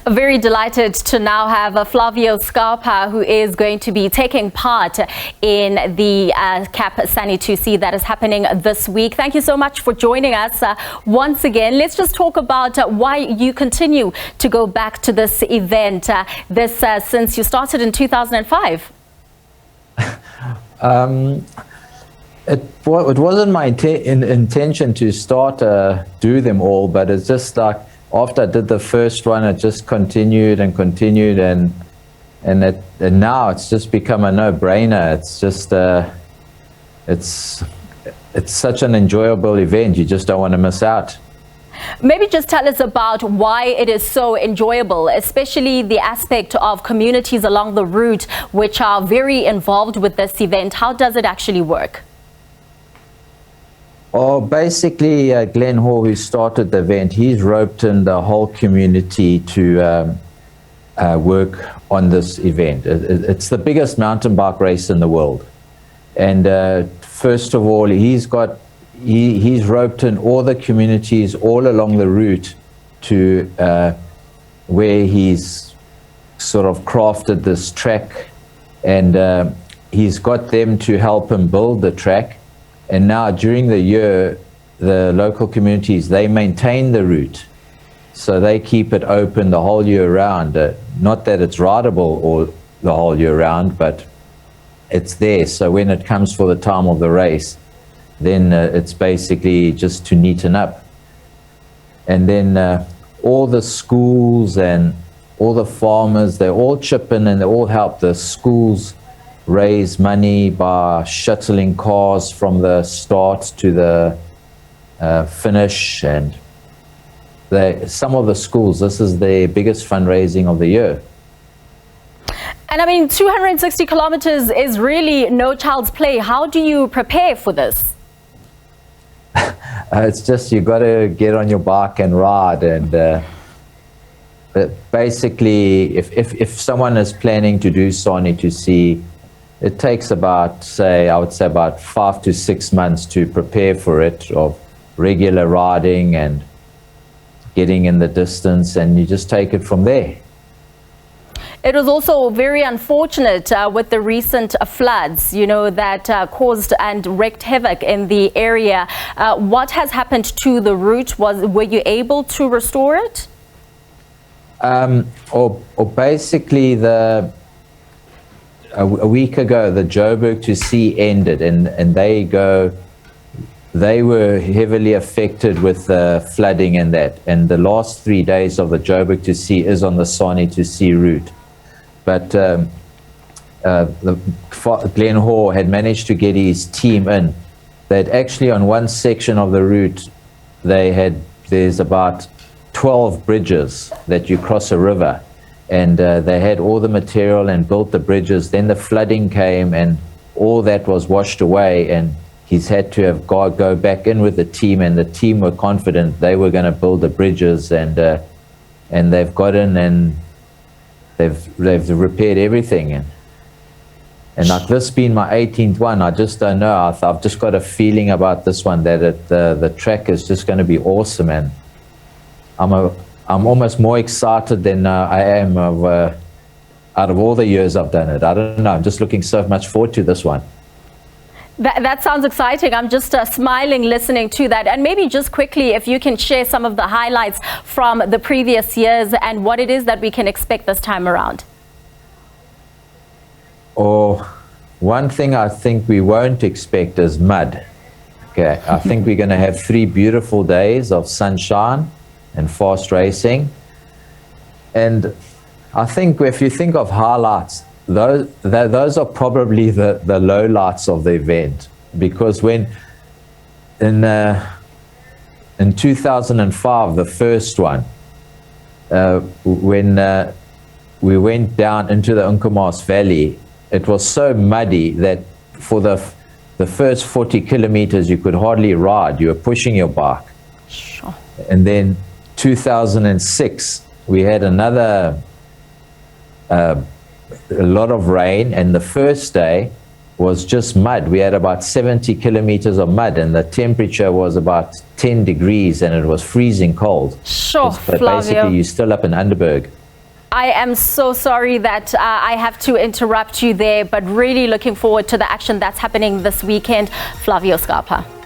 Very delighted to now have Flavio Scarpa, who is going to be taking part in the CAP Sani 2C that is happening this week. Thank you so much for joining us once again. Let's just talk about why you continue to go back to this event, since you started in 2005. It wasn't my intention to start do them all, but it's just like after I did the first one, it just continued, and now it's just become a no-brainer. It's just it's such an enjoyable event. You just don't want to miss out. Maybe just tell us about why it is so enjoyable, especially the aspect of communities along the route which are very involved with this event. How does it actually work? Oh, basically, Glen Haw, who started the event, he's roped in the whole community to work on this event. It's the biggest mountain bike race in the world. And first of all, he's roped in all the communities all along the route to where he's sort of crafted this track, and he's got them to help him build the track. And now during the year, the local communities, they maintain the route. So they keep it open the whole year round. Not that it's rideable or the whole year round, but it's there. So when it comes for the time of the race, then it's basically just to neaten up. And then all the schools and all the farmers, they all chip in and they all help. The schools raise money by shuttling cars from the start to the finish, and some of the schools, this is their biggest fundraising of the year. And I mean, 260 kilometers is really no child's play. How do you prepare for this? It's just you got to get on your bike and ride, and basically if someone is planning to do Sani 2C, it takes about, I would say about 5 to 6 months to prepare for it, of regular riding and getting in the distance, and you just take it from there. It was also very unfortunate with the recent floods, that caused and wreaked havoc in the area. What has happened to the route? Were you able to restore it? Or basically a week ago, the Joburg to sea ended, and they were heavily affected with the flooding and that. And the last 3 days of the Joburg to sea is on the Sani to sea route. But Glen Haw had managed to get his team in. That actually on one section of the route, there's about 12 bridges that you cross a river. And they had all the material and built the bridges. Then the flooding came and all that was washed away, and he's had to have go back in with the team, and the team were confident they were going to build the bridges, and they've got in and they've repaired everything. And like this being my 18th one, I just don't know. I've just got a feeling about this one that the track is just going to be awesome, and I'm almost more excited than I am out of all the years I've done it. I don't know. I'm just looking so much forward to this one. That sounds exciting. I'm just smiling listening to that. And maybe just quickly, if you can share some of the highlights from the previous years and what it is that we can expect this time around. One thing I think we won't expect is mud. Okay, I think we're going to have 3 beautiful days of sunshine and fast racing. And I think if you think of highlights, those are probably the lowlights of the event, because when in 2005, the first one, when we went down into the Umkomaas Valley, it was so muddy that for the first 40 kilometers you could hardly ride. You were pushing your bike. Sure. And then 2006, we had another a lot of rain, and the first day was just mud. We had about 70 kilometers of mud, and the temperature was about 10 degrees, and it was freezing cold. Sure, but Flavio. basically, you're still up in Underberg. I am so sorry that I have to interrupt you there, but really looking forward to the action that's happening this weekend. Flavio Scarpa.